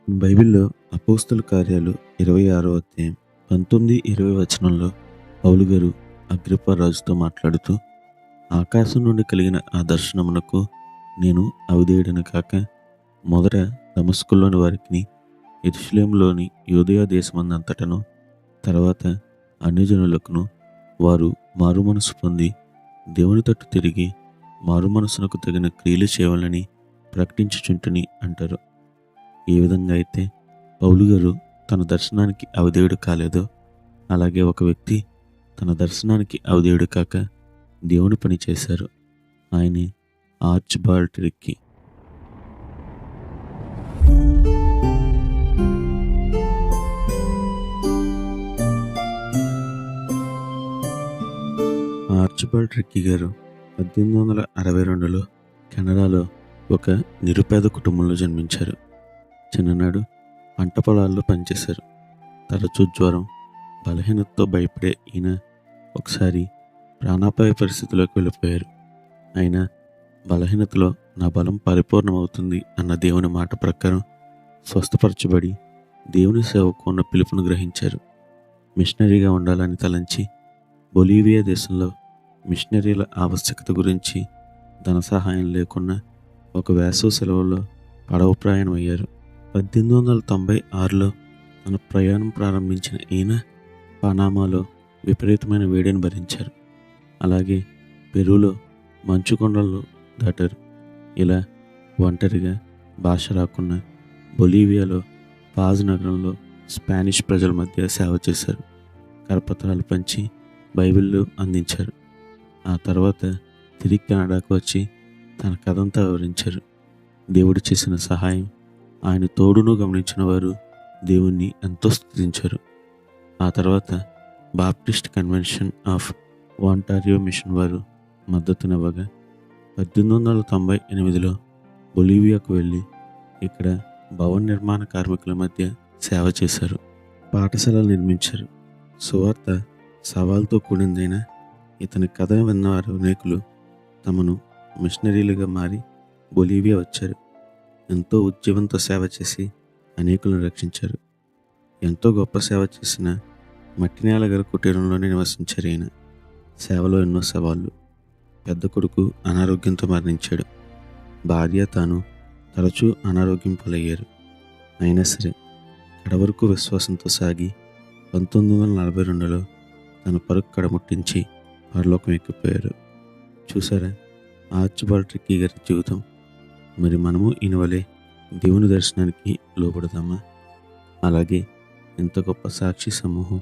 బైబిల్‌లో అపోస్తల కార్యాలు 26వ అధ్యాయం 19, 20 వచనంలో పౌలు గారు అగ్రిప్ప రాజుతో మాట్లాడుతూ, ఆకాశం నుండి కలిగిన ఆ దర్శనమునకు నేను అవిధేయుడను కాక, మొదట దమస్కులోని వారికిని, యెరూషలేములోని యూదయ దేశమందంతటను, తర్వాత అన్యజనులకును వారు మారుమనసు పొంది దేవుని తట్టు తిరిగి మారుమనసునకు తగిన క్రియలు చేయవలెనని ప్రకటించుచుంటిని అంటారు. ఏ విధంగా అయితే పౌలు గారు తన దర్శనానికి అవిధేయుడు కాలేదో, అలాగే ఒక వ్యక్తి తన దర్శనానికి అవిధేయుడు కాక దేవుని పని చేశారు. ఆయనే ఆర్చిబాల్డ్ రిక్కీ. ఆర్చిబాల్డ్ రిక్కీ గారు 1862లో కెనడాలో ఒక నిరుపేద కుటుంబంలో జన్మించారు. చిన్ననాడు పంట పొలాల్లో పనిచేశారు. తరచూ జ్వరం, బలహీనతతో భయపడే ఈయన ఒకసారి ప్రాణాపాయ పరిస్థితిలోకి వెళ్ళిపోయారు. అయినా బలహీనతలో నా బలం పరిపూర్ణమవుతుంది అన్న దేవుని మాట ప్రకారం స్వస్థపరచబడి దేవుని సేవకు ఉన్న పిలుపును గ్రహించారు. మిషనరీగా ఉండాలని తలంచి బొలీవియా దేశంలో మిషనరీల ఆవశ్యకత గురించి ధన సహాయం లేకున్నా ఒక వేసవి సెలవుల్లో పడవ ప్రయాణం అయ్యారు. 1896లో తన ప్రయాణం ప్రారంభించిన ఈయన పనామాలో విపరీతమైన వేడిని భరించారు. అలాగే పెరూలో మంచు కొండలను దాటారు. ఇలా ఒంటరిగా భాష రాకున్నా బొలీవియాలో పాజ్ నగరంలో స్పానిష్ ప్రజల మధ్య సేవ చేశారు. కరపత్రాలు పంచి బైబిళ్ళు అందించారు. ఆ తర్వాత తిరిగి కెనడాకు వచ్చి తన కథంతా వివరించారు. దేవుడు చేసిన సహాయం, ఆయన తోడును గమనించిన వారు దేవుణ్ణి ఎంతో స్తుతించారు. ఆ తర్వాత బాప్టిస్ట్ కన్వెన్షన్ ఆఫ్ వాంటారియో మిషన్ వారు మద్దతునివ్వగా 1898లో బొలీవియాకు వెళ్ళి ఇక్కడ భవన నిర్మాణ కార్మికుల మధ్య సేవ చేశారు. పాఠశాలలు నిర్మించారు. సువార్త సవాల్తో కూడిందైనా ఇతని కథ విన్నవారు అనేకులు తమను మిషనరీలుగా మారి బొలీవియా వచ్చారు. ఎంతో ఉద్యమంతో సేవ చేసి అనేకులను రక్షించారు. ఎంతో గొప్ప సేవ చేసిన మట్టి నేల గల కుటీరంలోనే నివసించారు. ఈయన సేవలో ఎన్నో సవాళ్ళు. పెద్ద కొడుకు అనారోగ్యంతో మరణించాడు. భార్య తాను తరచూ అనారోగ్యం పాలయ్యారు. అయినా సరే కడవరకు విశ్వాసంతో సాగి 1942లో తన పరుగు కడముట్టించి పరలోకం ఎక్కిపోయారు. చూసారా ఆర్చిబాల్డ్ రిక్కీ గారి జీవితం. మరి మనము ఈయన వలె దేవుని దర్శనానికి లోబడదామా? అలాగే ఇంత గొప్ప సాక్షి సమూహం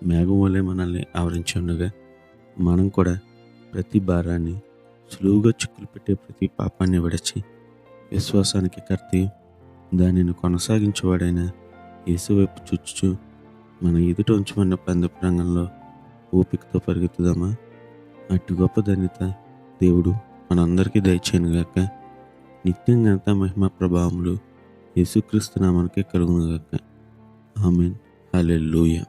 మేఘం వలె మనల్ని ఆవరించి ఉండగా, మనం కూడా ప్రతి భారాన్ని, సులువుగా చిక్కులు పెట్టే ప్రతి పాపాన్ని విడిచి విశ్వాసానికి కర్తయు దానిని కొనసాగించేవాడైన యేసు వైపు చూచుచు మన ఎదుట ఉంచమన్న పందెపు రంగంలో ఓపికతో పరిగెత్తుదామా? అట్టి గొప్ప ధన్యత దేవుడు మనందరికీ దయచేయనుగాక. నిత్యం ఘనత, మహిమ, ప్రభావములు యేసుక్రీస్తు నామానికే కలుగునుగాక. ఆమేన్. హల్లెలూయా.